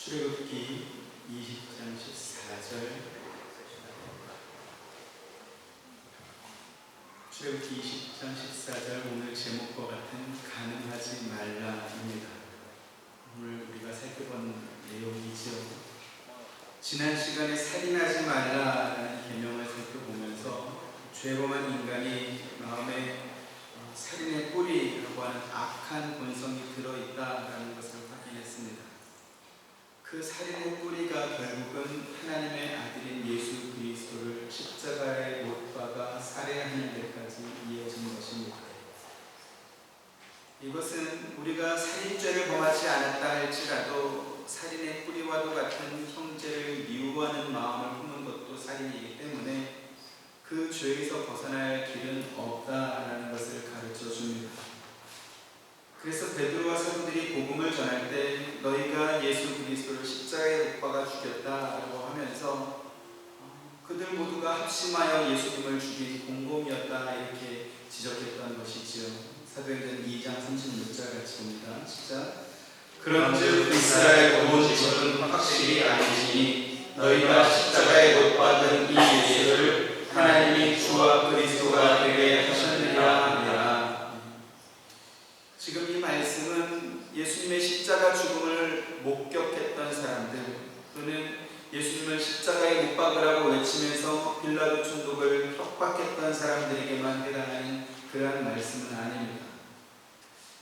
출애굽기 20장 14절. 출애굽기 20장 14절, 오늘 제목과 같은 가늠하지 말라입니다. 오늘 우리가 살펴본 내용이죠. 지난 시간에 살인하지 말라라는 계명을 살펴보면서 죄범한 인간이 마음에 살인의 뿌리라고 하는 악한 본성이 들어있다라는 것을 확인했습니다. 그 살인의 뿌리가 결국은 하나님의 아들인 예수 그리스도를 십자가에 못 박아 살해하는 데까지 이어진 것입니다. 이것은 우리가 살인죄를 범하지 않았다 할지라도 살인의 뿌리와도 같은 형제를 미워하는 마음을 품은 것도 살인이기 때문에 그 죄에서 벗어날 길은 없다라는 것을 가르쳐 줍니다. 그래서 베드로와 사도들이 복음을 전할 때 너희가 예수 그리스도를 십자가에 못 박아 죽였다라고 하면서 그들 모두가 합심하여 예수님을 죽인 공범이었다 이렇게 지적했던 것이지요. 사도행전 2장 36절 같이 봅니다. 시작. 그런즉 이스라엘 온 지식은 확실히 아니지니 너희가 십자가에 못 박은 이 예수를 하나님이 주와 그리스도가 되게 하셨느니라 하니라. 지금 이 말씀은 예수님의 십자가 죽음을 목격했던 사람들, 또는 예수님을 십자가에 못 박으라고 외치면서 빌라도 총독을 협박했던 사람들에게만 해당하는 그러한 말씀은 아닙니다.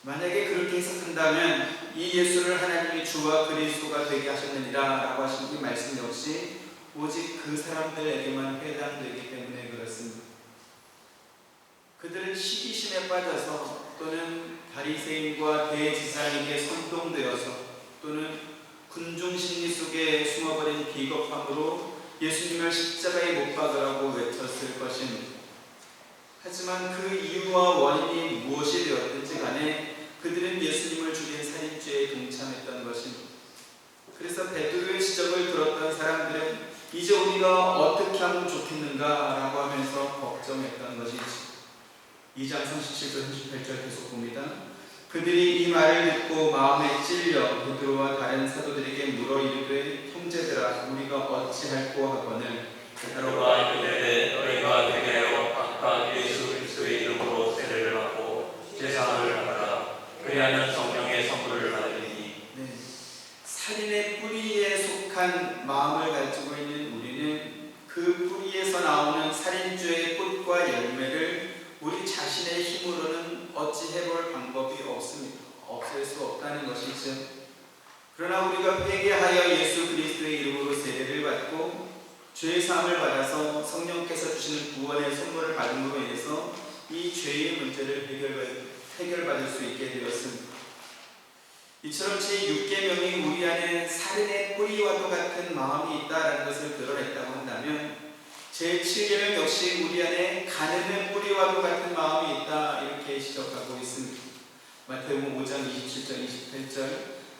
만약에 그렇게 해석한다면 이 예수를 하나님이 주와 그리스도가 되게 하셨느니라 라고 하신 이 말씀 역시 오직 그 사람들에게만 해당되기 때문에 그렇습니다. 그들은 시기심에 빠져서 또는 바리새인과 대제사장에게 선동되어서 또는 군중 심리 속에 숨어버린 비겁함으로 예수님을 십자가에 못 박으라고 외쳤을 것입니다. 하지만 그 이유와 원인이 무엇이 되었든지 간에 그들은 예수님을 죽인 살인죄에 동참했던 것입니다. 그래서 베드로의 지적을 들었던 사람들은 이제 우리가 어떻게 하면 좋겠는가 라고 하면서 걱정했던 것이지. 2장 37절 38절 계속 봅니다. 그들이 이 말을 듣고 마음에 찔려 베드로와 다른 사도들에게 물어 이르되 형제들아 우리가 어찌할꼬 하거늘 베드로가 이르되 너희가 되게 하여 각각 예수 그리스도의 이름으로 세례를 받고 제사를 받아라. 그리하면 성령의 선물을 받으리니. 살인의 뿌리에 속한 마음을 가지고 있는 우리는 그 뿌리에서 나오는 살인죄의 꽃과 열매를 우리 자신의 힘으로는 어찌 해볼 방법이 없습니다. 없앨 수 없다는 것이죠. 그러나 우리가 회개하여 예수 그리스도의 이름으로 세례를 받고 죄의 사함을 받아서 성령께서 주시는 구원의 선물을 받음으로 인해서 이 죄의 문제를 해결받을 수 있게 되었습니다. 이처럼 제6계명이 우리 안에 살인의 뿌리와도 같은 마음이 있다는 것을 드러냈다고 한다면 제7계명 역시 우리 안에 간음의 뿌리와도 같은 마음이 있다 이렇게 지적하고 있습니다. 마태복음 5장 27절 28절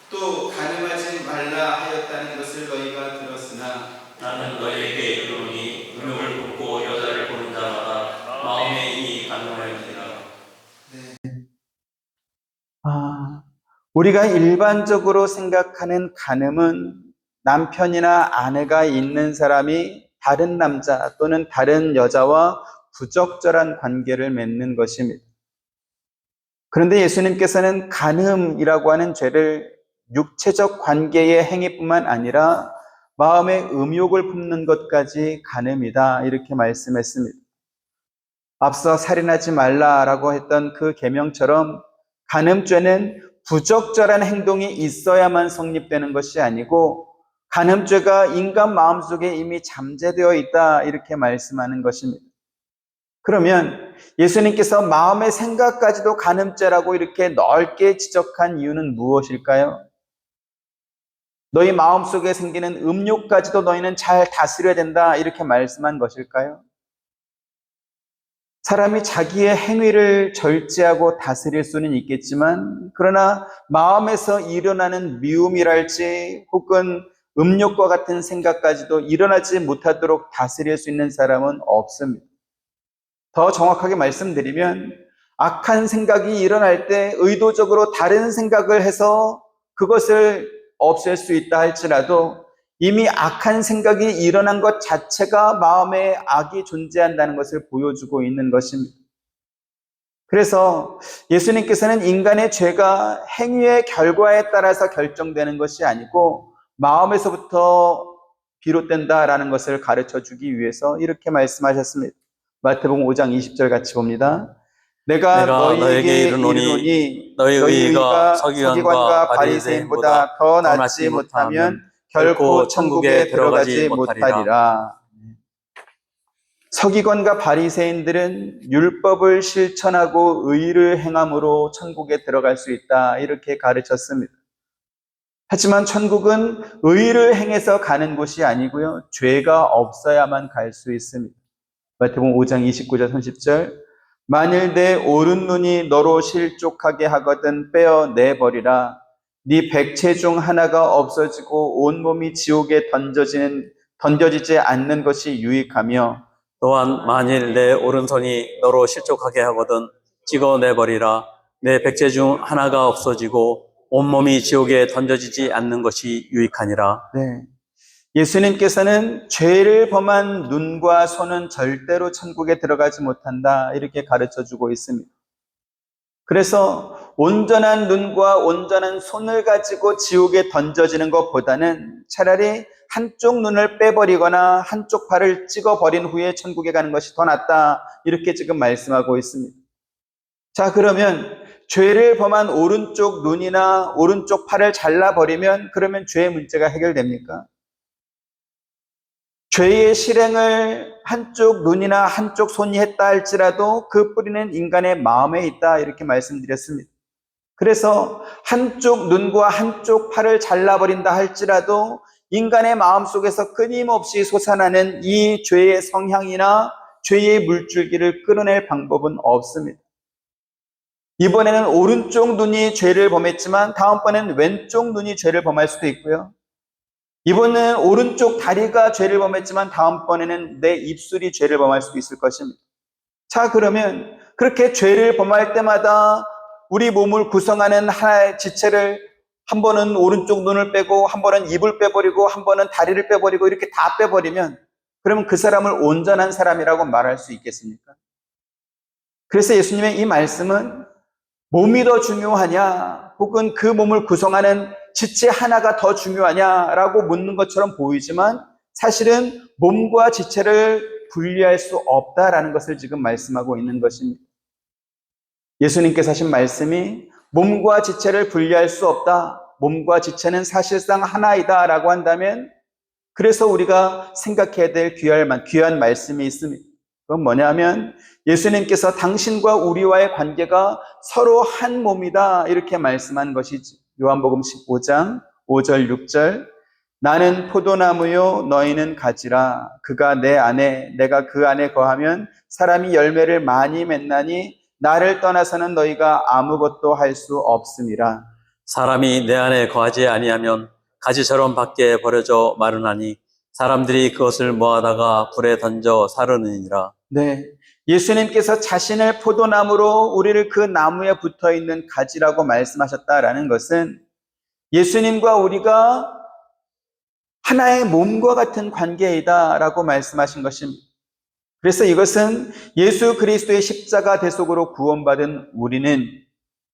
또 간음하지 말라 하였다는 것을 너희가 들었으나 나는 너희에게 이르노니 음욕을 붓고 여자를 보는 자마다 마음에 이미 간음하였느니라. 우리가 일반적으로 생각하는 간음은 남편이나 아내가 있는 사람이 다른 남자 또는 다른 여자와 부적절한 관계를 맺는 것입니다. 그런데 예수님께서는 간음이라고 하는 죄를 육체적 관계의 행위뿐만 아니라 마음의 음욕을 품는 것까지 간음이다 이렇게 말씀했습니다. 앞서 살인하지 말라라고 했던 그 계명처럼 간음죄는 부적절한 행동이 있어야만 성립되는 것이 아니고 간음죄가 인간 마음속에 이미 잠재되어 있다 이렇게 말씀하는 것입니다. 그러면 예수님께서 마음의 생각까지도 간음죄라고 이렇게 넓게 지적한 이유는 무엇일까요? 너희 마음속에 생기는 음욕까지도 너희는 잘 다스려야 된다 이렇게 말씀한 것일까요? 사람이 자기의 행위를 절제하고 다스릴 수는 있겠지만 그러나 마음에서 일어나는 미움이랄지 혹은 음욕과 같은 생각까지도 일어나지 못하도록 다스릴 수 있는 사람은 없습니다. 더 정확하게 말씀드리면 악한 생각이 일어날 때 의도적으로 다른 생각을 해서 그것을 없앨 수 있다 할지라도 이미 악한 생각이 일어난 것 자체가 마음에 악이 존재한다는 것을 보여주고 있는 것입니다. 그래서 예수님께서는 인간의 죄가 행위의 결과에 따라서 결정되는 것이 아니고 마음에서부터 비롯된다라는 것을 가르쳐 주기 위해서 이렇게 말씀하셨습니다. 마태복음 5장 20절 같이 봅니다. 내가 너희에게 이르노니 너희 의가 서기관과 바리새인보다 더 낫지 못하면 결코 천국에 들어가지 못하리라. 서기관과 바리새인들은 율법을 실천하고 의를 행함으로 천국에 들어갈 수 있다, 이렇게 가르쳤습니다. 하지만 천국은 의를 행해서 가는 곳이 아니고요, 죄가 없어야만 갈 수 있습니다. 마태복음 5장 29절 30절, 만일 내 오른 눈이 너로 실족하게 하거든 빼어내버리라. 네 백체 중 하나가 없어지고 온몸이 지옥에 던져지지 않는 것이 유익하며, 또한 만일 내 오른손이 너로 실족하게 하거든 찍어내버리라. 내 백체 중 하나가 없어지고 온몸이 지옥에 던져지지 않는 것이 유익하니라. 네. 예수님께서는 죄를 범한 눈과 손은 절대로 천국에 들어가지 못한다, 이렇게 가르쳐주고 있습니다. 그래서 온전한 눈과 온전한 손을 가지고 지옥에 던져지는 것보다는 차라리 한쪽 눈을 빼버리거나 한쪽 팔을 찍어버린 후에 천국에 가는 것이 더 낫다, 이렇게 지금 말씀하고 있습니다. 자, 그러면 죄를 범한 오른쪽 눈이나 오른쪽 팔을 잘라버리면 그러면 죄의 문제가 해결됩니까? 죄의 실행을 한쪽 눈이나 한쪽 손이 했다 할지라도 그 뿌리는 인간의 마음에 있다, 이렇게 말씀드렸습니다. 그래서 한쪽 눈과 한쪽 팔을 잘라버린다 할지라도 인간의 마음속에서 끊임없이 솟아나는 이 죄의 성향이나 죄의 물줄기를 끊어낼 방법은 없습니다. 이번에는 오른쪽 눈이 죄를 범했지만 다음번에는 왼쪽 눈이 죄를 범할 수도 있고요. 이번에는 오른쪽 다리가 죄를 범했지만 다음번에는 내 입술이 죄를 범할 수도 있을 것입니다. 자, 그러면 그렇게 죄를 범할 때마다 우리 몸을 구성하는 하나의 지체를 한 번은 오른쪽 눈을 빼고 한 번은 입을 빼버리고 한 번은 다리를 빼버리고 이렇게 다 빼버리면 그러면 그 사람을 온전한 사람이라고 말할 수 있겠습니까? 그래서 예수님의 이 말씀은 몸이 더 중요하냐 혹은 그 몸을 구성하는 지체 하나가 더 중요하냐라고 묻는 것처럼 보이지만 사실은 몸과 지체를 분리할 수 없다라는 것을 지금 말씀하고 있는 것입니다. 예수님께서 하신 말씀이 몸과 지체를 분리할 수 없다, 몸과 지체는 사실상 하나이다 라고 한다면 그래서 우리가 생각해야 될 귀한 말씀이 있습니다. 그건 뭐냐면 예수님께서 당신과 우리와의 관계가 서로 한 몸이다, 이렇게 말씀한 것이지. 요한복음 15장 5절 6절, 나는 포도나무요 너희는 가지라. 그가 내 안에 내가 그 안에 거하면 사람이 열매를 많이 맺나니 나를 떠나서는 너희가 아무것도 할 수 없음이라. 사람이 내 안에 거하지 아니하면 가지처럼 밖에 버려져 마르나니 사람들이 그것을 모아다가 불에 던져 사르느니라. 네, 예수님께서 자신을 포도나무로 우리를 그 나무에 붙어있는 가지라고 말씀하셨다라는 것은 예수님과 우리가 하나의 몸과 같은 관계이다라고 말씀하신 것입니다. 그래서 이것은 예수 그리스도의 십자가 대속으로 구원받은 우리는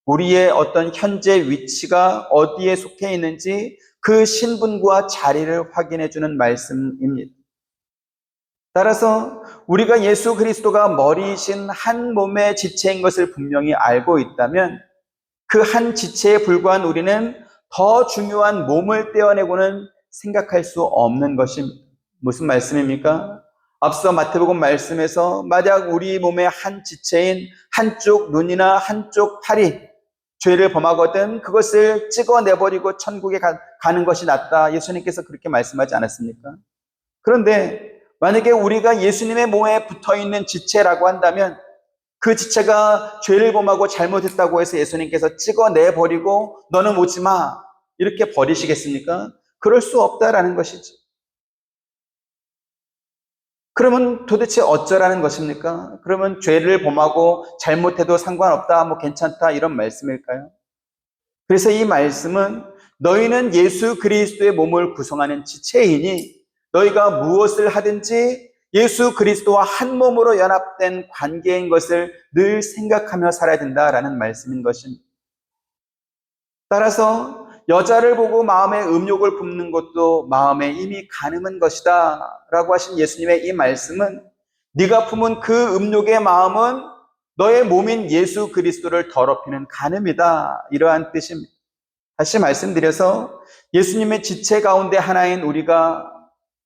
우리의 어떤 현재 위치가 어디에 속해 있는지 그 신분과 자리를 확인해 주는 말씀입니다. 따라서 우리가 예수 그리스도가 머리이신 한 몸의 지체인 것을 분명히 알고 있다면 그 한 지체에 불과한 우리는 더 중요한 몸을 떼어내고는 생각할 수 없는 것입니다. 무슨 말씀입니까? 앞서 마태복음 말씀에서 만약 우리 몸의 한 지체인 한쪽 눈이나 한쪽 팔이 죄를 범하거든 그것을 찍어내버리고 천국에 가는 것이 낫다, 예수님께서 그렇게 말씀하지 않았습니까? 그런데 만약에 우리가 예수님의 몸에 붙어있는 지체라고 한다면 그 지체가 죄를 범하고 잘못했다고 해서 예수님께서 찍어내버리고 너는 오지 마 이렇게 버리시겠습니까? 그럴 수 없다라는 것이죠. 그러면 도대체 어쩌라는 것입니까? 그러면 죄를 범하고 잘못해도 상관없다, 괜찮다 이런 말씀일까요? 그래서 이 말씀은 너희는 예수 그리스도의 몸을 구성하는 지체이니 너희가 무엇을 하든지 예수 그리스도와 한 몸으로 연합된 관계인 것을 늘 생각하며 살아야 된다라는 말씀인 것입니다. 따라서 여자를 보고 마음에 음욕을 품는 것도 마음에 이미 가늠한 것이다 라고 하신 예수님의 이 말씀은 네가 품은 그 음욕의 마음은 너의 몸인 예수 그리스도를 더럽히는 간음이다, 이러한 뜻입니다. 다시 말씀드려서 예수님의 지체 가운데 하나인 우리가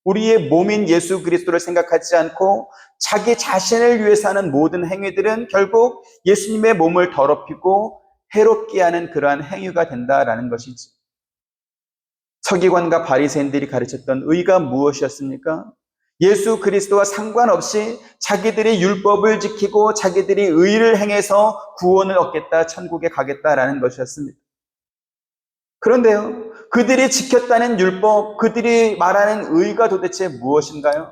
우리의 몸인 예수 그리스도를 생각하지 않고 자기 자신을 위해서 하는 모든 행위들은 결국 예수님의 몸을 더럽히고 해롭게 하는 그러한 행위가 된다라는 것이지. 서기관과 바리새인들이 가르쳤던 의가 무엇이었습니까? 예수 그리스도와 상관없이 자기들이 율법을 지키고 자기들이 의를 행해서 구원을 얻겠다, 천국에 가겠다라는 것이었습니다. 그런데요, 그들이 지켰다는 율법, 그들이 말하는 의가 도대체 무엇인가요?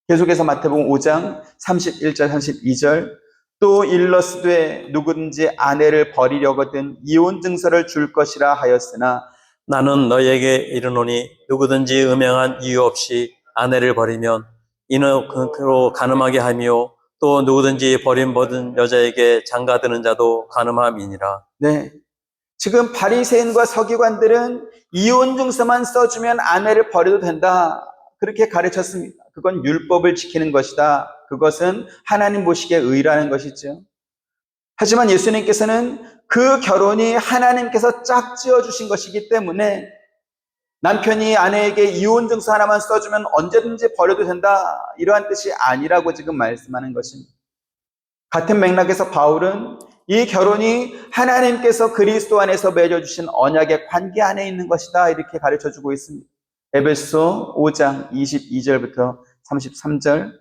계속해서 마태복음 5장 31절 32절 또 일러스되 누구든지 아내를 버리려거든 이혼 증서를 줄 것이라 하였으나 나는 너희에게 이르노니 누구든지 음행한 이유 없이 아내를 버리면 이는 그로 간음하게 하며 또 누구든지 버림받은 여자에게 장가드는 자도 간음함이니라. 네, 지금 바리새인과 서기관들은 이혼 증서만 써주면 아내를 버려도 된다, 그렇게 가르쳤습니다. 그건 율법을 지키는 것이다. 그것은 하나님 보시기에 의라는 것이죠. 하지만 예수님께서는 그 결혼이 하나님께서 짝지어 주신 것이기 때문에 남편이 아내에게 이혼 증서 하나만 써주면 언제든지 버려도 된다, 이러한 뜻이 아니라고 지금 말씀하는 것입니다. 같은 맥락에서 바울은 이 결혼이 하나님께서 그리스도 안에서 맺어주신 언약의 관계 안에 있는 것이다, 이렇게 가르쳐주고 있습니다. 에베소 5장 22절부터 33절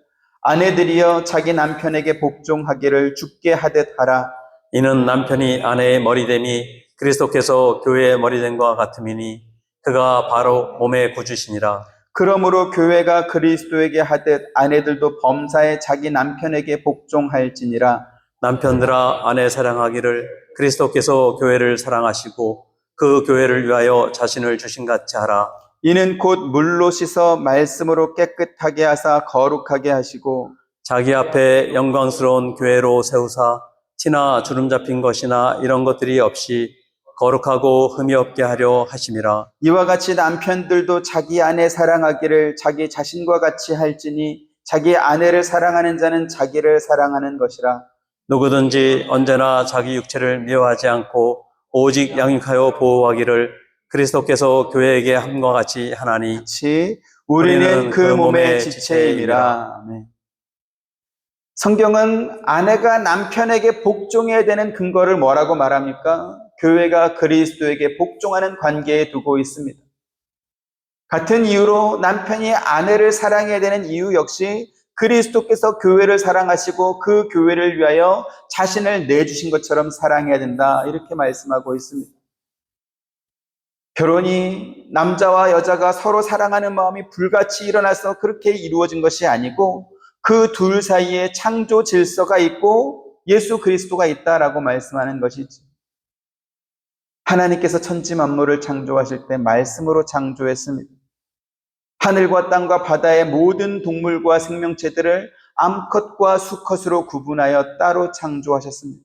아내들이여 자기 남편에게 복종하기를 주께 하듯 하라. 이는 남편이 아내의 머리됨이 그리스도께서 교회의 머리됨과 같음이니 그가 바로 몸의 구주시니라. 그러므로 교회가 그리스도에게 하듯 아내들도 범사에 자기 남편에게 복종할지니라. 남편들아 아내 사랑하기를 그리스도께서 교회를 사랑하시고 그 교회를 위하여 자신을 주신 같이 하라. 이는 곧 물로 씻어 말씀으로 깨끗하게 하사 거룩하게 하시고 자기 앞에 영광스러운 교회로 세우사 티나 주름 잡힌 것이나 이런 것들이 없이 거룩하고 흠이 없게 하려 하심이라. 이와 같이 남편들도 자기 아내 사랑하기를 자기 자신과 같이 할지니 자기 아내를 사랑하는 자는 자기를 사랑하는 것이라. 누구든지 언제나 자기 육체를 미워하지 않고 오직 양육하여 보호하기를 그리스도께서 교회에게 함과 같이 하나니 같이 우리는 그 몸의 지체임이라. 네. 성경은 아내가 남편에게 복종해야 되는 근거를 뭐라고 말합니까? 교회가 그리스도에게 복종하는 관계에 두고 있습니다. 같은 이유로 남편이 아내를 사랑해야 되는 이유 역시 그리스도께서 교회를 사랑하시고 그 교회를 위하여 자신을 내주신 것처럼 사랑해야 된다, 이렇게 말씀하고 있습니다. 결혼이 남자와 여자가 서로 사랑하는 마음이 불같이 일어나서 그렇게 이루어진 것이 아니고 그 둘 사이에 창조 질서가 있고 예수 그리스도가 있다라고 말씀하는 것이지. 하나님께서 천지 만물을 창조하실 때 말씀으로 창조했습니다. 하늘과 땅과 바다의 모든 동물과 생명체들을 암컷과 수컷으로 구분하여 따로 창조하셨습니다.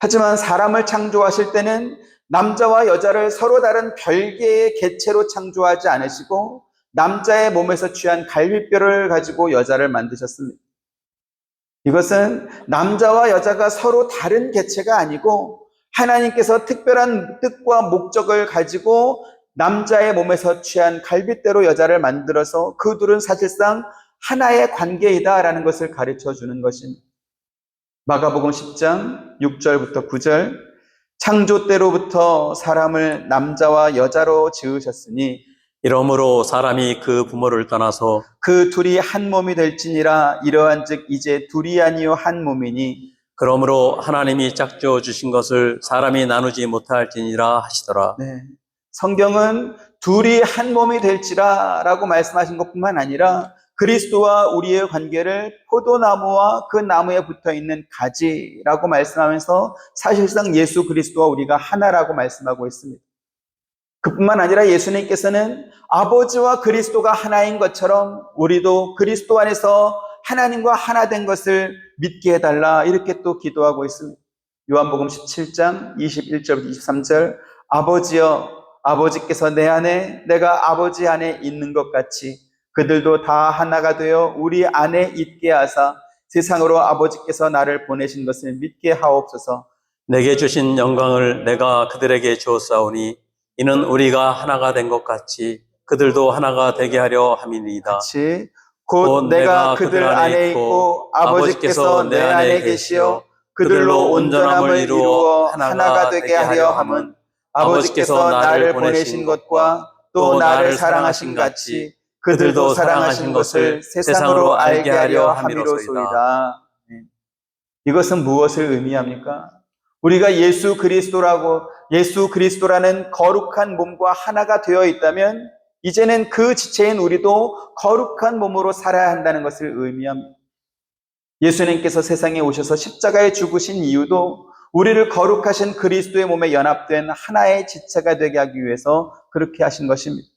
하지만 사람을 창조하실 때는 남자와 여자를 서로 다른 별개의 개체로 창조하지 않으시고 남자의 몸에서 취한 갈비뼈를 가지고 여자를 만드셨습니다. 이것은 남자와 여자가 서로 다른 개체가 아니고 하나님께서 특별한 뜻과 목적을 가지고 남자의 몸에서 취한 갈빗대로 여자를 만들어서 그 둘은 사실상 하나의 관계이다라는 것을 가르쳐 주는 것입니다. 마가복음 10장 6절부터 9절 창조 때로부터 사람을 남자와 여자로 지으셨으니 이러므로 사람이 그 부모를 떠나서 그 둘이 한 몸이 될지니라. 이러한즉 이제 둘이 아니요 한 몸이니 그러므로 하나님이 짝지어 주신 것을 사람이 나누지 못할지니라 하시더라. 네. 성경은 둘이 한 몸이 될지라 라고 말씀하신 것뿐만 아니라 그리스도와 우리의 관계를 포도나무와 그 나무에 붙어있는 가지라고 말씀하면서 사실상 예수 그리스도와 우리가 하나라고 말씀하고 있습니다. 그뿐만 아니라 예수님께서는 아버지와 그리스도가 하나인 것처럼 우리도 그리스도 안에서 하나님과 하나 된 것을 믿게 해달라 이렇게 또 기도하고 있습니다. 요한복음 17장 21절부터 23절 아버지여 아버지께서 내 안에 내가 아버지 안에 있는 것 같이 그들도 다 하나가 되어 우리 안에 있게 하사 세상으로 아버지께서 나를 보내신 것을 믿게 하옵소서. 내게 주신 영광을 내가 그들에게 주었사오니 이는 우리가 하나가 된 것 같이 그들도 하나가 되게 하려 함이니이다. 같이 곧 내가 그들 안에 있고 아버지께서 내 안에 계시어 그들로 온전함을 이루어 하나가 되게 하려 함은 아버지께서 나를 보내신 것과 또 나를 사랑하신 같이 그들도 사랑하신 것을 세상으로 알게 하려 함이로소이다. 이것은 무엇을 의미합니까? 우리가 예수 그리스도라는 거룩한 몸과 하나가 되어 있다면 이제는 그 지체인 우리도 거룩한 몸으로 살아야 한다는 것을 의미합니다. 예수님께서 세상에 오셔서 십자가에 죽으신 이유도 우리를 거룩하신 그리스도의 몸에 연합된 하나의 지체가 되게 하기 위해서 그렇게 하신 것입니다.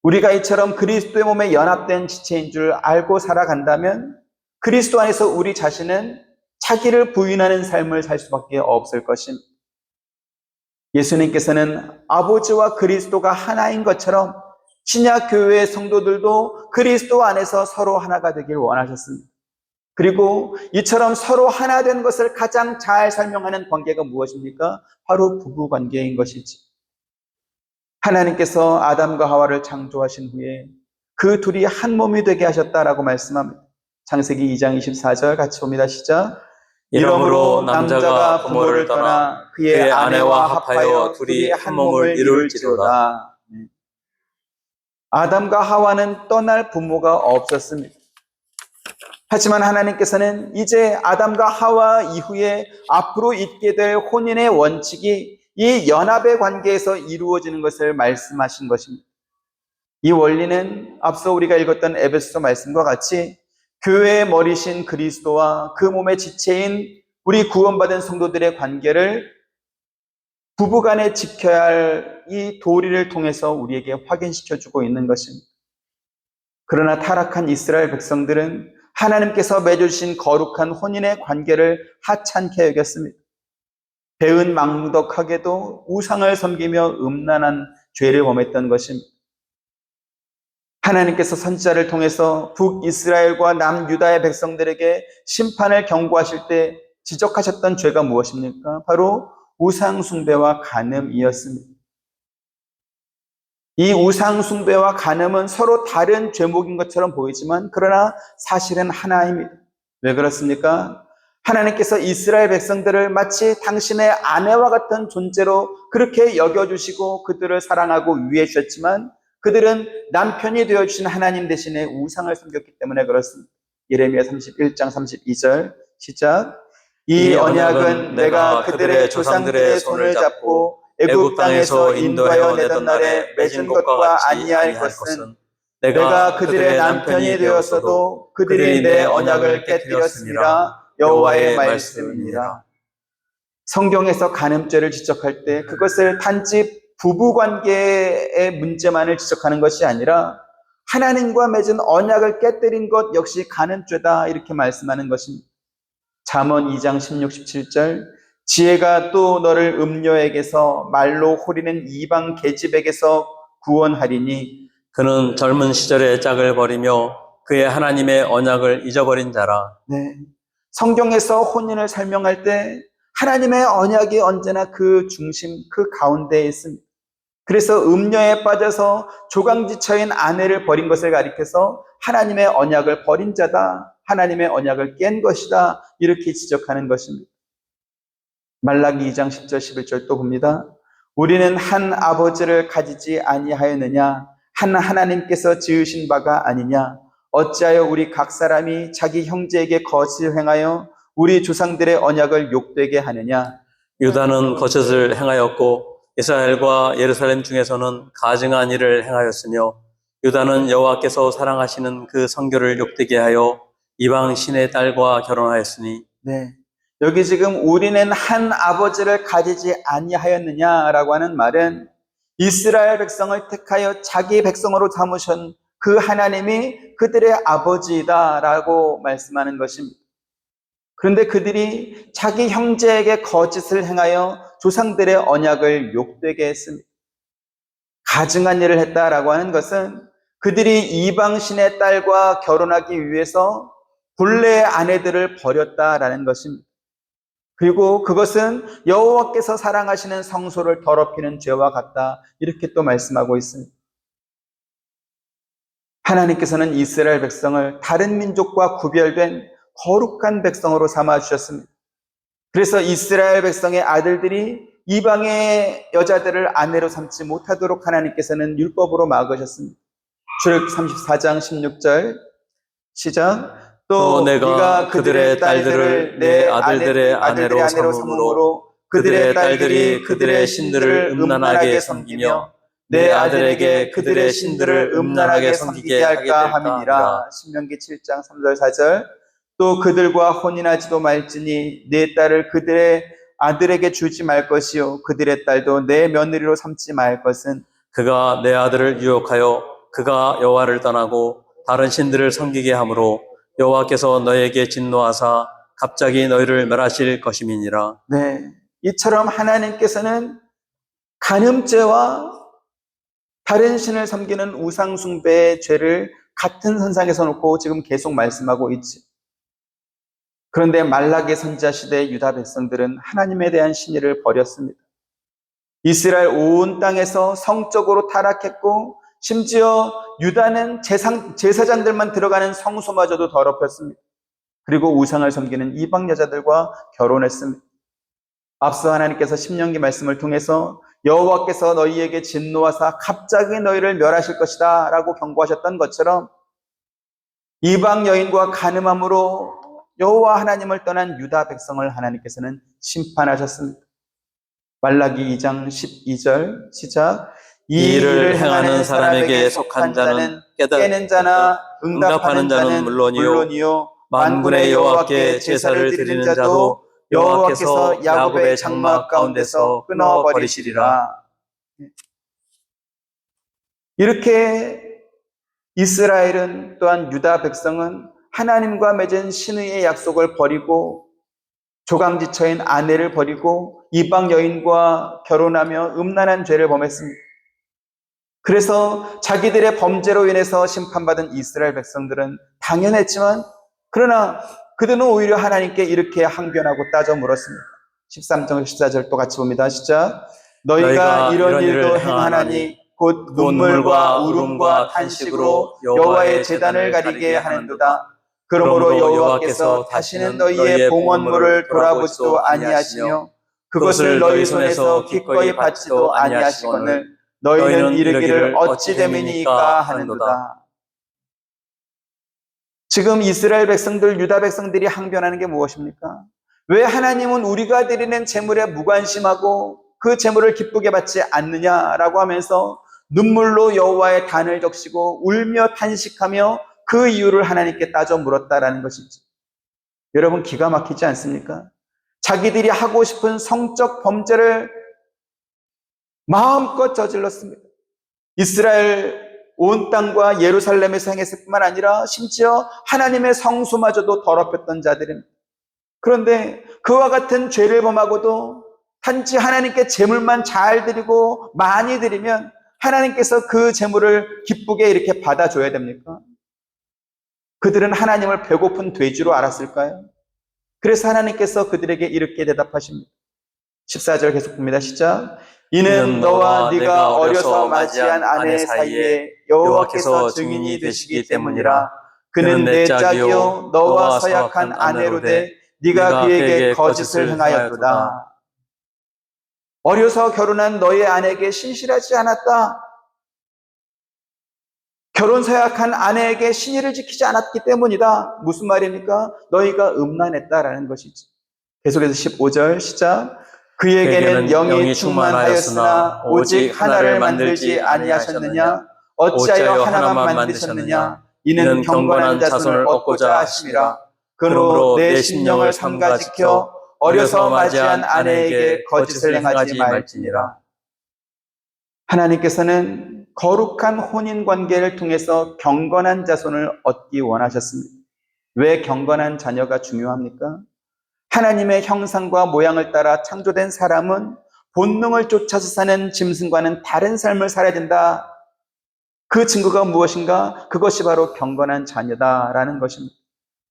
우리가 이처럼 그리스도의 몸에 연합된 지체인 줄 알고 살아간다면 그리스도 안에서 우리 자신은 자기를 부인하는 삶을 살 수밖에 없을 것입니다. 예수님께서는 아버지와 그리스도가 하나인 것처럼 신약 교회의 성도들도 그리스도 안에서 서로 하나가 되길 원하셨습니다. 그리고 이처럼 서로 하나 된 것을 가장 잘 설명하는 관계가 무엇입니까? 바로 부부 관계인 것이지. 하나님께서 아담과 하와를 창조하신 후에 그 둘이 한 몸이 되게 하셨다라고 말씀합니다. 창세기 2장 24절 같이 봅니다. 시작. 이러므로 남자가 부모를 떠나 그의 아내와 합하여 둘이 한 몸을 이룰지로다. 아담과 하와는 떠날 부모가 없었습니다. 하지만 하나님께서는 이제 아담과 하와 이후에 앞으로 있게 될 혼인의 원칙이 이 연합의 관계에서 이루어지는 것을 말씀하신 것입니다. 이 원리는 앞서 우리가 읽었던 에베소서 말씀과 같이 교회의 머리신 그리스도와 그 몸의 지체인 우리 구원받은 성도들의 관계를 부부간에 지켜야 할 이 도리를 통해서 우리에게 확인시켜주고 있는 것입니다. 그러나 타락한 이스라엘 백성들은 하나님께서 맺어주신 거룩한 혼인의 관계를 하찮게 여겼습니다. 배은망덕하게도 우상을 섬기며 음란한 죄를 범했던 것입니다. 하나님께서 선지자를 통해서 북이스라엘과 남유다의 백성들에게 심판을 경고하실 때 지적하셨던 죄가 무엇입니까? 바로 우상숭배와 간음이었습니다. 이 우상숭배와 간음은 서로 다른 죄목인 것처럼 보이지만 그러나 사실은 하나입니다. 왜 그렇습니까? 하나님께서 이스라엘 백성들을 마치 당신의 아내와 같은 존재로 그렇게 여겨주시고 그들을 사랑하고 위해 주셨지만 그들은 남편이 되어주신 하나님 대신에 우상을 섬겼기 때문에 그렇습니다. 예레미야 31장 32절 시작. 이 언약은 내가 그들의 조상들의 손을 잡고 애굽 땅에서 인도하여 내던 날에 맺은 것과 아니할 것은 내가 그들의 남편이 되었어도 그들이 내 언약을 깨뜨렸음이라 여호와의 말씀이니라. 성경에서 간음죄를 지적할 때 그것을 단지 부부관계의 문제만을 지적하는 것이 아니라 하나님과 맺은 언약을 깨뜨린 것 역시 간음죄다 이렇게 말씀하는 것입니다. 잠언 2장 16, 17절 지혜가 또 너를 음녀에게서 말로 호리는 이방 계집에게서 구원하리니 그는 젊은 시절의 짝을 버리며 그의 하나님의 언약을 잊어버린 자라. 네. 성경에서 혼인을 설명할 때 하나님의 언약이 언제나 그 중심, 그 가운데에 있습니다. 그래서 음녀에 빠져서 조강지처인 아내를 버린 것을 가리켜서 하나님의 언약을 버린 자다, 하나님의 언약을 깬 것이다 이렇게 지적하는 것입니다. 말라기 2장 10절 11절 또 봅니다. 우리는 한 아버지를 가지지 아니하였느냐? 한 하나님께서 지으신 바가 아니냐? 어찌하여 우리 각 사람이 자기 형제에게 거짓을 행하여 우리 조상들의 언약을 욕되게 하느냐? 유다는 거짓을 행하였고 이스라엘과 예루살렘 중에서는 가증한 일을 행하였으며 유다는 여호와께서 사랑하시는 그 성교를 욕되게 하여 이방 신의 딸과 결혼하였으니. 네. 여기 지금 우리는 한 아버지를 가지지 아니하였느냐라고 하는 말은 이스라엘 백성을 택하여 자기 백성으로 삼으신 그 하나님이 그들의 아버지다라고 말씀하는 것입니다. 그런데 그들이 자기 형제에게 거짓을 행하여 조상들의 언약을 욕되게 했습니다. 가증한 일을 했다라고 하는 것은 그들이 이방신의 딸과 결혼하기 위해서 본래의 아내들을 버렸다라는 것입니다. 그리고 그것은 여호와께서 사랑하시는 성소를 더럽히는 죄와 같다, 이렇게 또 말씀하고 있습니다. 하나님께서는 이스라엘 백성을 다른 민족과 구별된 거룩한 백성으로 삼아 주셨습니다. 그래서 이스라엘 백성의 아들들이 이방의 여자들을 아내로 삼지 못하도록 하나님께서는 율법으로 막으셨습니다. 출애굽 34장 16절 시작. 또 네가 그들의 딸들을 내 아들들의 아내로 삼음으로 그들의 딸들이 그들의 신들을 음란하게 섬기며 내 아들에게 그들의 신들을 음란하게 섬기게 할까 함이니라. 신명기 7장 3절 4절. 또 그들과 혼인하지도 말지니 내 딸을 그들의 아들에게 주지 말 것이요 그들의 딸도 내 며느리로 삼지 말 것은 그가 내 아들을 유혹하여 그가 여호와를 떠나고 다른 신들을 섬기게 하므로 여호와께서 너에게 진노하사 갑자기 너희를 멸하실 것임이니라. 네, 이처럼 하나님께서는 간음죄와 다른 신을 섬기는 우상 숭배의 죄를 같은 선상에서 놓고 지금 계속 말씀하고 있지. 그런데 말라기 선지자 시대의 유다 백성들은 하나님에 대한 신의를 버렸습니다. 이스라엘 온 땅에서 성적으로 타락했고 심지어 유다는 제사장들만 들어가는 성소마저도 더럽혔습니다. 그리고 우상을 섬기는 이방 여자들과 결혼했습니다. 앞서 하나님께서 신명기 말씀을 통해서 여호와께서 너희에게 진노하사 갑자기 너희를 멸하실 것이다 라고 경고하셨던 것처럼 이방 여인과 간음함으로 여호와 하나님을 떠난 유다 백성을 하나님께서는 심판하셨습니다. 말라기 2장 12절 시작. 이 일을 행하는 사람에게 속한 자는 깨는 자나 응답하는 자는 물론이요 만군의 여호와께 제사를 드리는 자도 여호와께서 야곱의 장막 가운데서 끊어버리시리라. 이렇게 이스라엘은 또한 유다 백성은 하나님과 맺은 신의의 약속을 버리고 조강지처인 아내를 버리고 이방 여인과 결혼하며 음란한 죄를 범했습니다. 그래서 자기들의 범죄로 인해서 심판받은 이스라엘 백성들은 당연했지만 그러나 그들은 오히려 하나님께 이렇게 항변하고 따져 물었습니다. 13절 14절 또 같이 봅니다. 시작. 너희가 이런 일도 행하나니 곧 눈물과 울음과 탄식으로 여호와의 제단을 가리게 하는도다. 그러므로 여호와께서 다시는 너희의 봉헌물을 돌아보지도 아니하시며 그것을 너희 손에서 기꺼이 받지도 아니하시거늘 너희는 이르기를 어찌 됨이니까 하는도다. 지금 이스라엘 백성들, 유다 백성들이 항변하는 게 무엇입니까? 왜 하나님은 우리가 드리는 제물에 무관심하고 그 제물을 기쁘게 받지 않느냐라고 하면서 눈물로 여호와의 단을 적시고 울며 탄식하며 그 이유를 하나님께 따져 물었다라는 것이죠. 여러분 기가 막히지 않습니까? 자기들이 하고 싶은 성적 범죄를 마음껏 저질렀습니다. 이스라엘 온 땅과 예루살렘에서 행했을 뿐만 아니라 심지어 하나님의 성소마저도 더럽혔던 자들입니다. 그런데 그와 같은 죄를 범하고도 단지 하나님께 제물만 잘 드리고 많이 드리면 하나님께서 그 제물을 기쁘게 이렇게 받아줘야 됩니까? 그들은 하나님을 배고픈 돼지로 알았을까요? 그래서 하나님께서 그들에게 이렇게 대답하십니다. 14절 계속 봅니다. 시작. 이는 너와 네가 어려서 맞이한 아내 사이에 여호와께서 증인이 되시기 때문이라. 그는 내 짝이요 너와 서약한 아내로되 네가 그에게 거짓을 행하였도다. 어려서 결혼한 너의 아내에게 신실하지 않았다. 결혼 서약한 아내에게 신의를 지키지 않았기 때문이다. 무슨 말입니까? 너희가 음란했다라는 것이지. 계속해서 15절 시작. 그에게는 영이 충만하였으나 오직 하나를 만들지 아니하셨느냐? 어찌하여 하나만 만드셨느냐? 이는 경건한 자손을 얻고자 하심이라. 그러므로 내 심령을 삼가지켜 어려서 맞이한 아내에게 거짓을 행하지 말지니라. 하나님께서는 거룩한 혼인 관계를 통해서 경건한 자손을 얻기 원하셨습니다. 왜 경건한 자녀가 중요합니까? 하나님의 형상과 모양을 따라 창조된 사람은 본능을 쫓아서 사는 짐승과는 다른 삶을 살아야 된다. 그 증거가 무엇인가? 그것이 바로 경건한 자녀다라는 것입니다.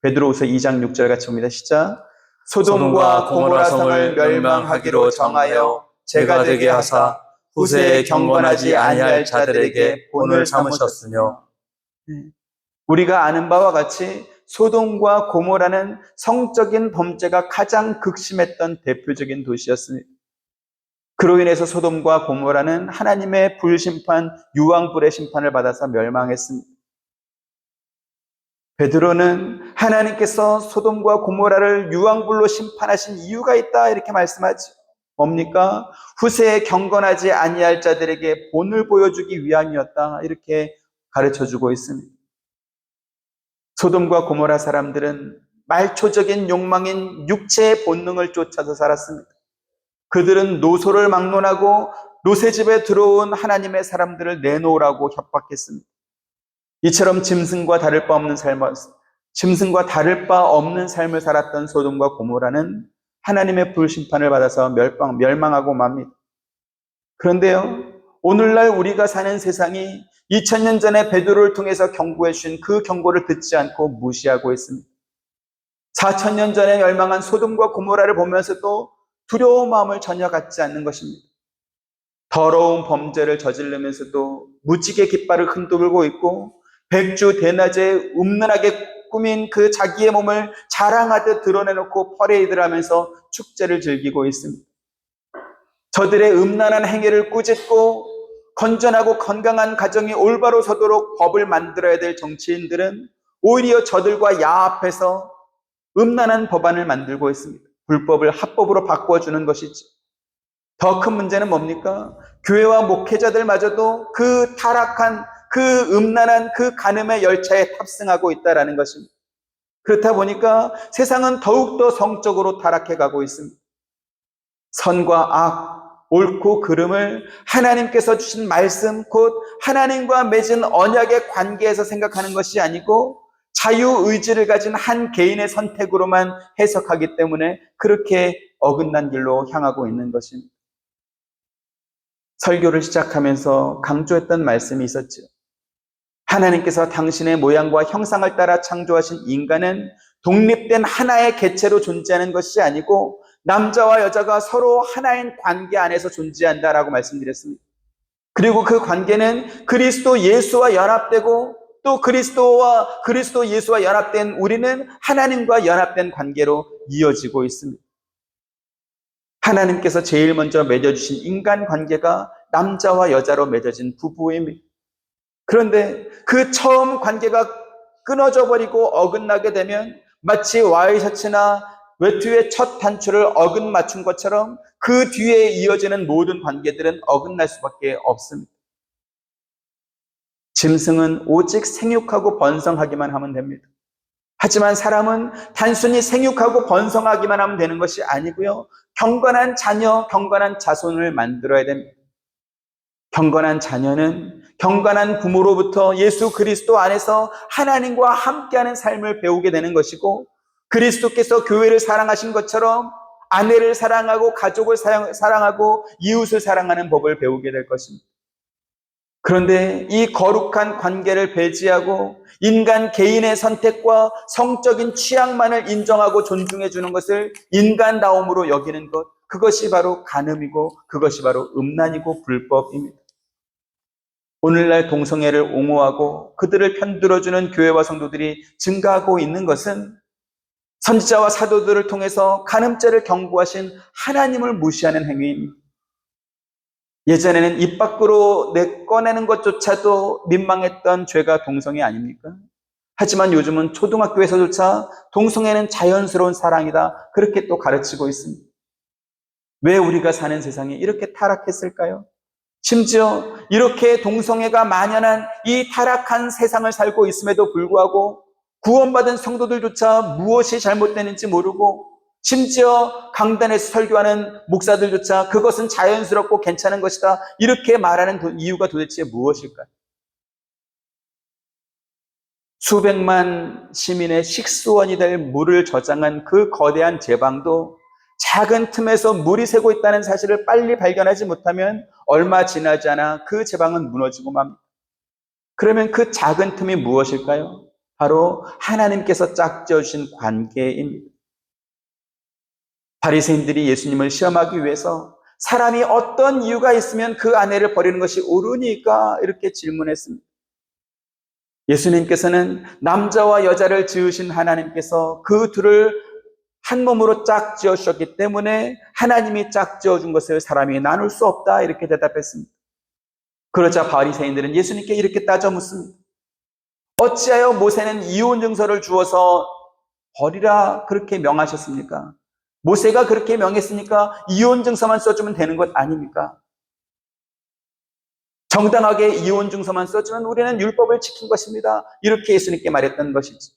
베드로후서 2장 6절 같이 봅니다. 시작. 소돔과 고모라 성을 멸망하기로 정하여 죄가 되게 하사 후세에 경건하지 아니할 자들에게 본을 삼으셨으며. 우리가 아는 바와 같이 소돔과 고모라는 성적인 범죄가 가장 극심했던 대표적인 도시였습니다. 그로 인해서 소돔과 고모라는 하나님의 불심판, 유황불의 심판을 받아서 멸망했습니다. 베드로는 하나님께서 소돔과 고모라를 유황불로 심판하신 이유가 있다 이렇게 말씀하죠. 뭡니까? 후세에 경건하지 아니할 자들에게 본을 보여주기 위함이었다 이렇게 가르쳐주고 있습니다. 소돔과 고모라 사람들은 말초적인 욕망인 육체의 본능을 쫓아서 살았습니다. 그들은 노소를 막론하고 롯의 집에 들어온 하나님의 사람들을 내놓으라고 협박했습니다. 이처럼 짐승과 다를 바 없는 삶을 살았던 소돔과 고모라는 하나님의 불심판을 받아서 멸망하고 맙니다. 그런데요, 오늘날 우리가 사는 세상이 2000년 전에 베드로를 통해서 경고해 주신 그 경고를 듣지 않고 무시하고 있습니다. 4000년 전에 멸망한 소돔과 고모라를 보면서도 두려운 마음을 전혀 갖지 않는 것입니다. 더러운 범죄를 저지르면서도 무지개 깃발을 흔들고 있고 백주 대낮에 음란하게 꾸민 그 자기의 몸을 자랑하듯 드러내놓고 퍼레이드를 하면서 축제를 즐기고 있습니다. 저들의 음란한 행위를 꾸짖고 건전하고 건강한 가정이 올바로 서도록 법을 만들어야 될 정치인들은 오히려 저들과 야합해서 음란한 법안을 만들고 있습니다. 불법을 합법으로 바꿔주는 것이지. 더 큰 문제는 뭡니까? 교회와 목회자들마저도 그 타락한, 그 음란한 그 간음의 열차에 탑승하고 있다는 것입니다. 그렇다 보니까 세상은 더욱더 성적으로 타락해가고 있습니다. 선과 악, 옳고 그름을 하나님께서 주신 말씀, 곧 하나님과 맺은 언약의 관계에서 생각하는 것이 아니고 자유의지를 가진 한 개인의 선택으로만 해석하기 때문에 그렇게 어긋난 길로 향하고 있는 것입니다. 설교를 시작하면서 강조했던 말씀이 있었죠. 하나님께서 당신의 모양과 형상을 따라 창조하신 인간은 독립된 하나의 개체로 존재하는 것이 아니고 남자와 여자가 서로 하나인 관계 안에서 존재한다라고 말씀드렸습니다. 그리고 그 관계는 그리스도 예수와 연합되고 또 그리스도 예수와 연합된 우리는 하나님과 연합된 관계로 이어지고 있습니다. 하나님께서 제일 먼저 맺어주신 인간 관계가 남자와 여자로 맺어진 부부입니다. 그런데 그 처음 관계가 끊어져 버리고 어긋나게 되면 마치 와이셔츠나 외투의 첫 단추를 어긋 맞춘 것처럼 그 뒤에 이어지는 모든 관계들은 어긋날 수밖에 없습니다. 짐승은 오직 생육하고 번성하기만 하면 됩니다. 하지만 사람은 단순히 생육하고 번성하기만 하면 되는 것이 아니고요. 경건한 자녀, 경건한 자손을 만들어야 됩니다. 경건한 자녀는 경건한 부모로부터 예수 그리스도 안에서 하나님과 함께하는 삶을 배우게 되는 것이고 그리스도께서 교회를 사랑하신 것처럼 아내를 사랑하고 가족을 사랑하고 이웃을 사랑하는 법을 배우게 될 것입니다. 그런데 이 거룩한 관계를 배제하고 인간 개인의 선택과 성적인 취향만을 인정하고 존중해 주는 것을 인간다움으로 여기는 것, 그것이 바로 간음이고 그것이 바로 음란이고 불법입니다. 오늘날 동성애를 옹호하고 그들을 편들어주는 교회와 성도들이 증가하고 있는 것은 선지자와 사도들을 통해서 간음죄를 경고하신 하나님을 무시하는 행위입니다. 예전에는 입 밖으로 꺼내는 것조차도 민망했던 죄가 동성애 아닙니까? 하지만 요즘은 초등학교에서조차 동성애는 자연스러운 사랑이다. 그렇게 또 가르치고 있습니다. 왜 우리가 사는 세상이 이렇게 타락했을까요? 심지어 이렇게 동성애가 만연한 이 타락한 세상을 살고 있음에도 불구하고 구원받은 성도들조차 무엇이 잘못되는지 모르고 심지어 강단에서 설교하는 목사들조차 그것은 자연스럽고 괜찮은 것이다 이렇게 말하는 이유가 도대체 무엇일까요? 수백만 시민의 식수원이 될 물을 저장한 그 거대한 제방도 작은 틈에서 물이 새고 있다는 사실을 빨리 발견하지 못하면 얼마 지나지 않아 그 제방은 무너지고 맙니다. 그러면 그 작은 틈이 무엇일까요? 바로 하나님께서 짝지어주신 관계입니다. 바리새인들이 예수님을 시험하기 위해서 사람이 어떤 이유가 있으면 그 아내를 버리는 것이 옳으니까 이렇게 질문했습니다. 예수님께서는 남자와 여자를 지으신 하나님께서 그 둘을 한 몸으로 짝지어 주셨기 때문에 하나님이 짝지어 준 것을 사람이 나눌 수 없다 이렇게 대답했습니다. 그러자 바리새인들은 예수님께 이렇게 따져 묻습니다. 어찌하여 모세는 이혼 증서를 주어서 버리라 그렇게 명하셨습니까? 모세가 그렇게 명했으니까 이혼 증서만 써주면 되는 것 아닙니까? 정당하게 이혼 증서만 써주면 우리는 율법을 지킨 것입니다. 이렇게 예수님께 말했던 것이죠.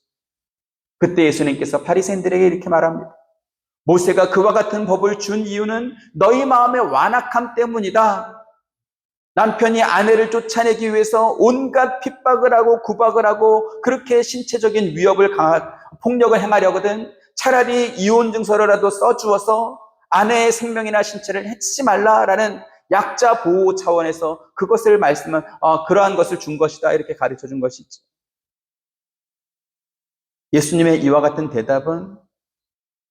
그때 예수님께서 바리새인들에게 이렇게 말합니다. 모세가 그와 같은 법을 준 이유는 너희 마음의 완악함 때문이다. 남편이 아내를 쫓아내기 위해서 온갖 핍박을 하고 구박을 하고 그렇게 신체적인 위협을 폭력을 행하려거든 차라리 이혼 증서라도 써주어서 아내의 생명이나 신체를 해치지 말라라는 약자 보호 차원에서 그것을 말씀한 그러한 것을 준 것이다 이렇게 가르쳐 준 것이죠. 예수님의 이와 같은 대답은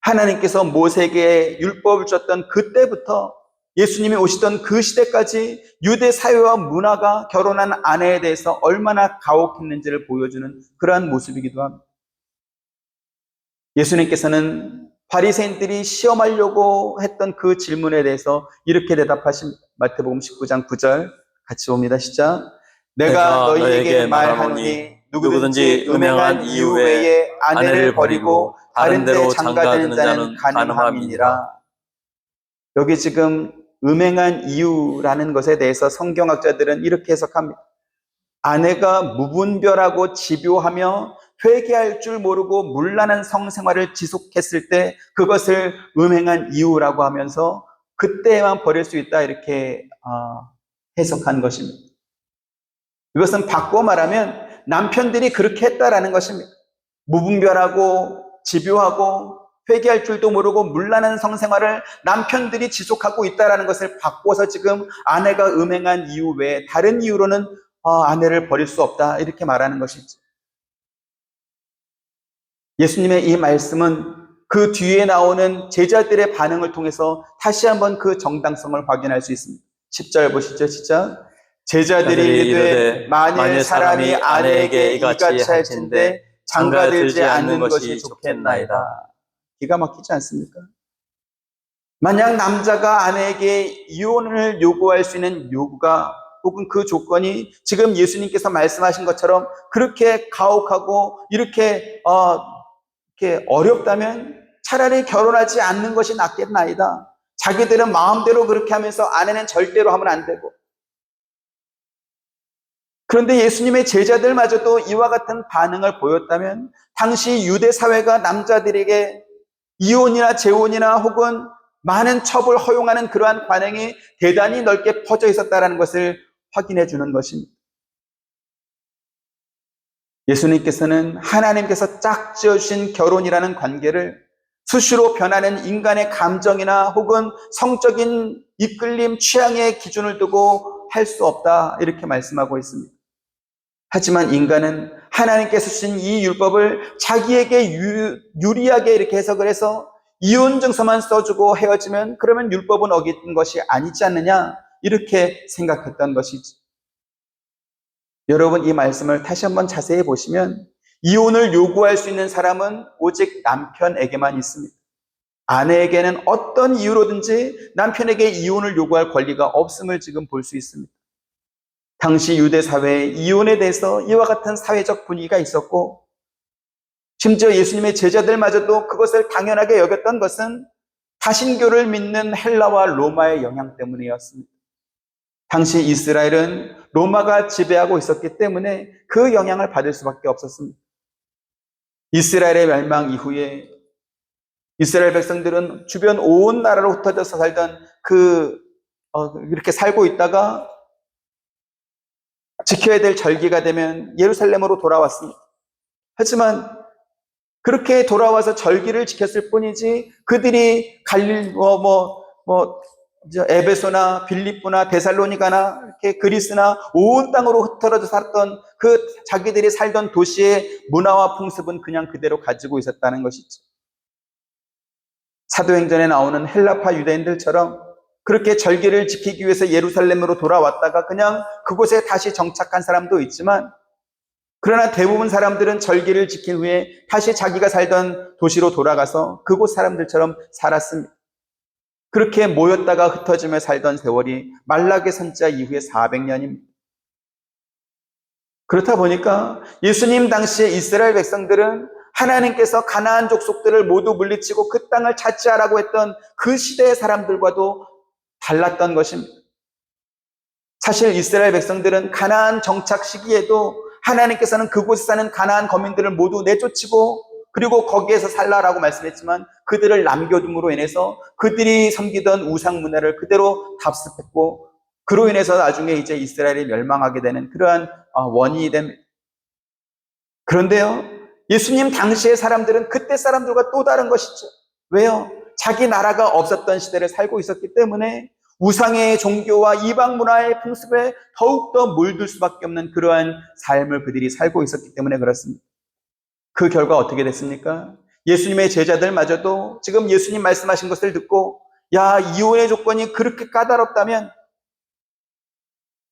하나님께서 모세에게 율법을 줬던 그때부터 예수님이 오시던 그 시대까지 유대 사회와 문화가 결혼한 아내에 대해서 얼마나 가혹했는지를 보여주는 그러한 모습이기도 합니다. 예수님께서는 바리새인들이 시험하려고 했던 그 질문에 대해서 이렇게 대답하십니다. 마태복음 19장 9절 같이 봅니다. 시작. 내가 너희에게 말하노니 누구든지 음행한 이유 외에 아내를 버리고 다른 데로 장가드는 자는 가늠함이니라. 여기 지금 음행한 이유라는 것에 대해서 성경학자들은 이렇게 해석합니다. 아내가 무분별하고 집요하며 회개할 줄 모르고 문란한 성생활을 지속했을 때 그것을 음행한 이유라고 하면서 그때만 버릴 수 있다 이렇게 해석한 것입니다. 이것은 바꿔 말하면 남편들이 그렇게 했다라는 것입니다. 무분별하고 집요하고 회개할 줄도 모르고 문란한 성생활을 남편들이 지속하고 있다라는 것을 바꿔서 지금 아내가 음행한 이유 외에 다른 이유로는 아내를 버릴 수 없다 이렇게 말하는 것이죠. 예수님의 이 말씀은 그 뒤에 나오는 제자들의 반응을 통해서 다시 한번 그 정당성을 확인할 수 있습니다. 10절 보시죠. 시작. 제자들이 이르되 만일 사람이 아내에게 이같이 할진대 장가들지 않는 것이 좋겠나이다. 기가 막히지 않습니까? 만약 남자가 아내에게 이혼을 요구할 수 있는 요구가 혹은 그 조건이 지금 예수님께서 말씀하신 것처럼 그렇게 가혹하고 이렇게 어렵다면 차라리 결혼하지 않는 것이 낫겠나이다. 자기들은 마음대로 그렇게 하면서 아내는 절대로 하면 안 되고. 그런데 예수님의 제자들마저도 이와 같은 반응을 보였다면 당시 유대 사회가 남자들에게 이혼이나 재혼이나 혹은 많은 첩을 허용하는 그러한 관행이 대단히 넓게 퍼져 있었다는 것을 확인해 주는 것입니다. 예수님께서는 하나님께서 짝지어 주신 결혼이라는 관계를 수시로 변하는 인간의 감정이나 혹은 성적인 이끌림, 취향의 기준을 두고 할 수 없다 이렇게 말씀하고 있습니다. 하지만 인간은 하나님께서 주신 이 율법을 자기에게 유리하게 이렇게 해석을 해서 이혼 증서만 써주고 헤어지면 그러면 율법은 어긴 것이 아니지 않느냐 이렇게 생각했던 것이지. 여러분 이 말씀을 다시 한번 자세히 보시면 이혼을 요구할 수 있는 사람은 오직 남편에게만 있습니다. 아내에게는 어떤 이유로든지 남편에게 이혼을 요구할 권리가 없음을 지금 볼 수 있습니다. 당시 유대 사회에 이혼에 대해서 이와 같은 사회적 분위기가 있었고 심지어 예수님의 제자들마저도 그것을 당연하게 여겼던 것은 다신교를 믿는 헬라와 로마의 영향 때문이었습니다. 당시 이스라엘은 로마가 지배하고 있었기 때문에 그 영향을 받을 수밖에 없었습니다. 이스라엘의 멸망 이후에 이스라엘 백성들은 주변 온 나라로 흩어져서 살던 이렇게 살고 있다가 지켜야 될 절기가 되면 예루살렘으로 돌아왔습니다. 하지만 그렇게 돌아와서 절기를 지켰을 뿐이지 그들이 에베소나 빌립보나 데살로니가나 이렇게 그리스나 온 땅으로 흩어져 살았던 그 자기들이 살던 도시의 문화와 풍습은 그냥 그대로 가지고 있었다는 것이죠. 사도행전에 나오는 헬라파 유대인들처럼 그렇게 절기를 지키기 위해서 예루살렘으로 돌아왔다가 그냥 그곳에 다시 정착한 사람도 있지만, 그러나 대부분 사람들은 절기를 지킨 후에 다시 자기가 살던 도시로 돌아가서 그곳 사람들처럼 살았습니다. 그렇게 모였다가 흩어지며 살던 세월이 말라기 선지자 이후에 400년입니다. 그렇다 보니까 예수님 당시에 이스라엘 백성들은 하나님께서 가나안 족속들을 모두 물리치고 그 땅을 차지하라고 했던 그 시대의 사람들과도 달랐던 것입니다. 사실 이스라엘 백성들은 가나안 정착 시기에도 하나님께서는 그곳에 사는 가나안 거민들을 모두 내쫓고 그리고 거기에서 살라라고 말씀했지만 그들을 남겨둠으로 인해서 그들이 섬기던 우상 문화를 그대로 답습했고, 그로 인해서 나중에 이제 이스라엘이 멸망하게 되는 그러한 원인이 됩니다. 그런데요, 예수님 당시의 사람들은 그때 사람들과 또 다른 것이죠. 왜요? 자기 나라가 없었던 시대를 살고 있었기 때문에 우상의 종교와 이방 문화의 풍습에 더욱더 물들 수밖에 없는 그러한 삶을 그들이 살고 있었기 때문에 그렇습니다. 그 결과 어떻게 됐습니까? 예수님의 제자들마저도 지금 예수님 말씀하신 것을 듣고, 야, 이혼의 조건이 그렇게 까다롭다면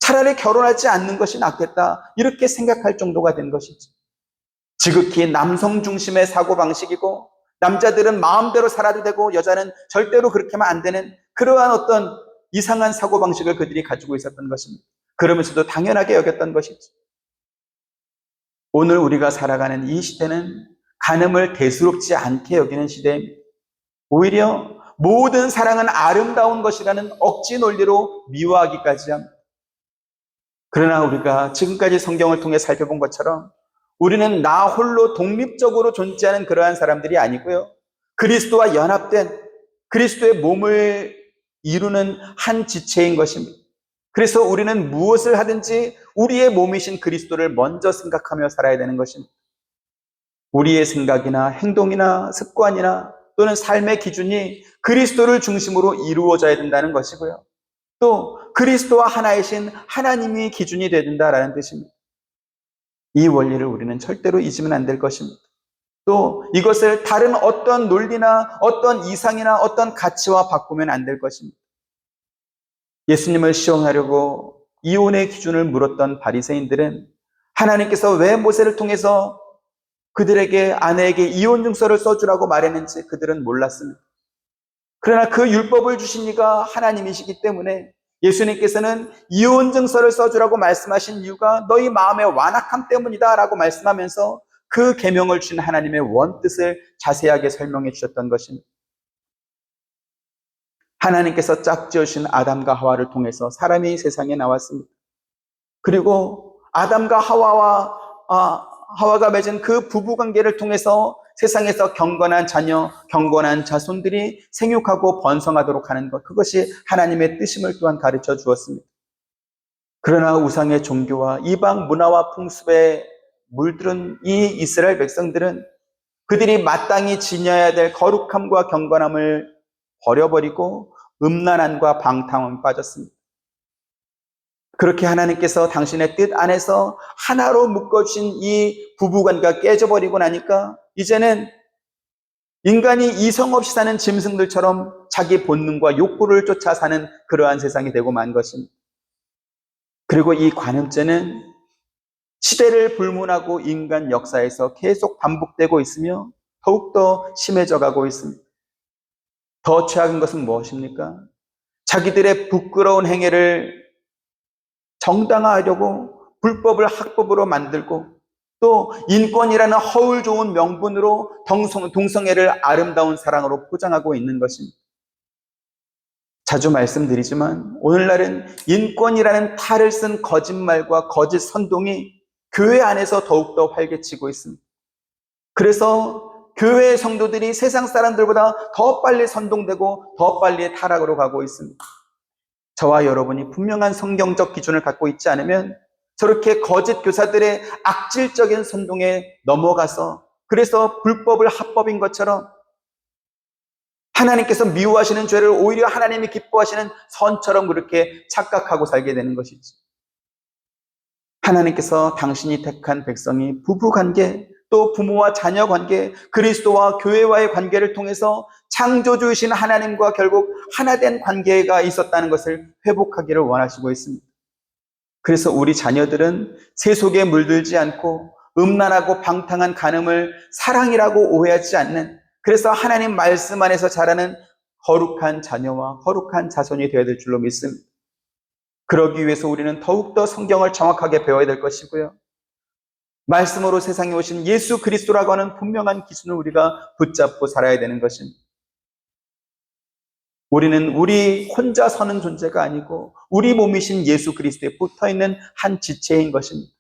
차라리 결혼하지 않는 것이 낫겠다, 이렇게 생각할 정도가 된 것이죠. 지극히 남성 중심의 사고방식이고, 남자들은 마음대로 살아도 되고 여자는 절대로 그렇게 하면 안 되는 그러한 어떤 이상한 사고방식을 그들이 가지고 있었던 것입니다. 그러면서도 당연하게 여겼던 것이죠. 오늘 우리가 살아가는 이 시대는 간음을 대수롭지 않게 여기는 시대입니다. 오히려 모든 사랑은 아름다운 것이라는 억지 논리로 미워하기까지 합니다. 그러나 우리가 지금까지 성경을 통해 살펴본 것처럼 우리는 나 홀로 독립적으로 존재하는 그러한 사람들이 아니고요, 그리스도와 연합된 그리스도의 몸을 이루는 한 지체인 것입니다. 그래서 우리는 무엇을 하든지 우리의 몸이신 그리스도를 먼저 생각하며 살아야 되는 것입니다. 우리의 생각이나 행동이나 습관이나 또는 삶의 기준이 그리스도를 중심으로 이루어져야 된다는 것이고요, 또 그리스도와 하나이신 하나님이 기준이 되어야 된다는 뜻입니다. 이 원리를 우리는 절대로 잊으면 안 될 것입니다. 또 이것을 다른 어떤 논리나 어떤 이상이나 어떤 가치와 바꾸면 안 될 것입니다. 예수님을 시험하려고 이혼의 기준을 물었던 바리새인들은 하나님께서 왜 모세를 통해서 그들에게 아내에게 이혼 증서를 써주라고 말했는지 그들은 몰랐습니다. 그러나 그 율법을 주신 이가 하나님이시기 때문에 예수님께서는 이혼 증서를 써주라고 말씀하신 이유가 너희 마음의 완악함 때문이다 라고 말씀하면서 그 계명을 주신 하나님의 원뜻을 자세하게 설명해 주셨던 것입니다. 하나님께서 짝지으신 아담과 하와를 통해서 사람이 세상에 나왔습니다. 그리고 아담과 하와가 맺은 그 부부관계를 통해서 세상에서 경건한 자녀, 경건한 자손들이 생육하고 번성하도록 하는 것, 그것이 하나님의 뜻임을 또한 가르쳐 주었습니다. 그러나 우상의 종교와 이방 문화와 풍습에 물들은 이 이스라엘 백성들은 그들이 마땅히 지녀야 될 거룩함과 경건함을 버려버리고 음란함과 방탕함에 빠졌습니다. 그렇게 하나님께서 당신의 뜻 안에서 하나로 묶어주신 이 부부관계가 깨져버리고 나니까 이제는 인간이 이성 없이 사는 짐승들처럼 자기 본능과 욕구를 쫓아 사는 그러한 세상이 되고 만 것입니다. 그리고 이 관음죄는 시대를 불문하고 인간 역사에서 계속 반복되고 있으며 더욱더 심해져 가고 있습니다. 더 최악인 것은 무엇입니까? 자기들의 부끄러운 행위를 정당화하려고 불법을 학법으로 만들고 또 인권이라는 허울 좋은 명분으로 동성애를 아름다운 사랑으로 포장하고 있는 것입니다. 자주 말씀드리지만 오늘날은 인권이라는 탈을 쓴 거짓말과 거짓 선동이 교회 안에서 더욱더 활개치고 있습니다. 그래서 교회의 성도들이 세상 사람들보다 더 빨리 선동되고 더 빨리 타락으로 가고 있습니다. 저와 여러분이 분명한 성경적 기준을 갖고 있지 않으면 저렇게 거짓 교사들의 악질적인 선동에 넘어가서 그래서 불법을 합법인 것처럼 하나님께서 미워하시는 죄를 오히려 하나님이 기뻐하시는 선처럼 그렇게 착각하고 살게 되는 것이지. 하나님께서 당신이 택한 백성이 부부관계, 또 부모와 자녀 관계, 그리스도와 교회와의 관계를 통해서 창조주이신 하나님과 결국 하나된 관계가 있었다는 것을 회복하기를 원하시고 있습니다. 그래서 우리 자녀들은 세속에 물들지 않고 음란하고 방탕한 간음을 사랑이라고 오해하지 않는, 그래서 하나님 말씀 안에서 자라는 거룩한 자녀와 거룩한 자손이 되어야 될 줄로 믿습니다. 그러기 위해서 우리는 더욱더 성경을 정확하게 배워야 될 것이고요. 말씀으로 세상에 오신 예수 그리스도라고 하는 분명한 기준을 우리가 붙잡고 살아야 되는 것입니다. 우리는 우리 혼자 서는 존재가 아니고 우리 몸이신 예수 그리스도에 붙어있는 한 지체인 것입니다.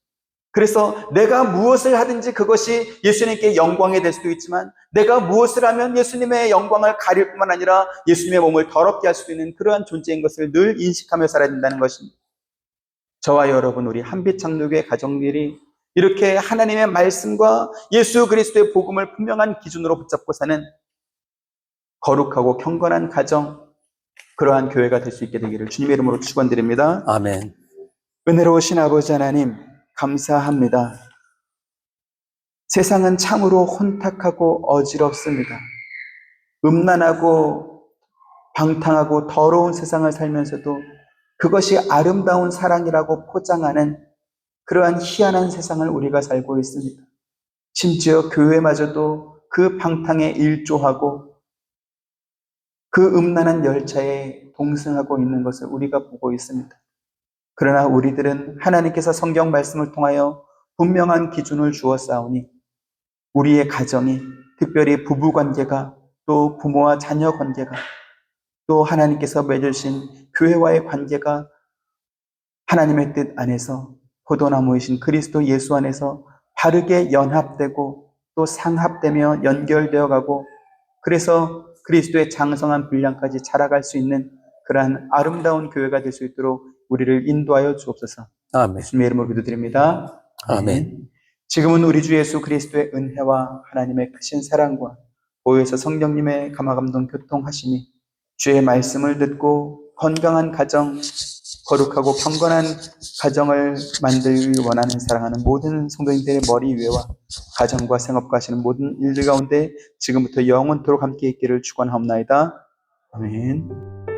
그래서 내가 무엇을 하든지 그것이 예수님께 영광이 될 수도 있지만 내가 무엇을 하면 예수님의 영광을 가릴 뿐만 아니라 예수님의 몸을 더럽게 할 수도 있는 그러한 존재인 것을 늘 인식하며 살아야 된다는 것입니다. 저와 여러분, 우리 한빛장로교회 가정들이 이렇게 하나님의 말씀과 예수 그리스도의 복음을 분명한 기준으로 붙잡고 사는 거룩하고 경건한 가정, 그러한 교회가 될 수 있게 되기를 주님의 이름으로 축원드립니다. 아멘. 은혜로우신 아버지 하나님, 감사합니다. 세상은 참으로 혼탁하고 어지럽습니다. 음란하고 방탕하고 더러운 세상을 살면서도 그것이 아름다운 사랑이라고 포장하는 그러한 희한한 세상을 우리가 살고 있습니다. 심지어 교회마저도 그 방탕에 일조하고 그 음란한 열차에 동승하고 있는 것을 우리가 보고 있습니다. 그러나 우리들은 하나님께서 성경 말씀을 통하여 분명한 기준을 주었사오니 우리의 가정이, 특별히 부부관계가, 또 부모와 자녀 관계가, 또 하나님께서 맺으신 교회와의 관계가 하나님의 뜻 안에서 포도나무이신 그리스도 예수 안에서 바르게 연합되고 또 상합되며 연결되어 가고, 그래서 그리스도의 장성한 분량까지 자라갈 수 있는 그러한 아름다운 교회가 될 수 있도록 우리를 인도하여 주옵소서. 아멘. 예수님의 이름으로 기도드립니다. 아멘. 지금은 우리 주 예수 그리스도의 은혜와 하나님의 크신 사랑과 보혜사 성령님의 감화감동 교통하심이 주의 말씀을 듣고 건강한 가정, 거룩하고 경건한 가정을 만들기 원하는 사랑하는 모든 성도님들의 머리 위에와 가정과 생업과 하시는 모든 일들 가운데 지금부터 영원토록 함께 있기를 축원하옵나이다. 아멘.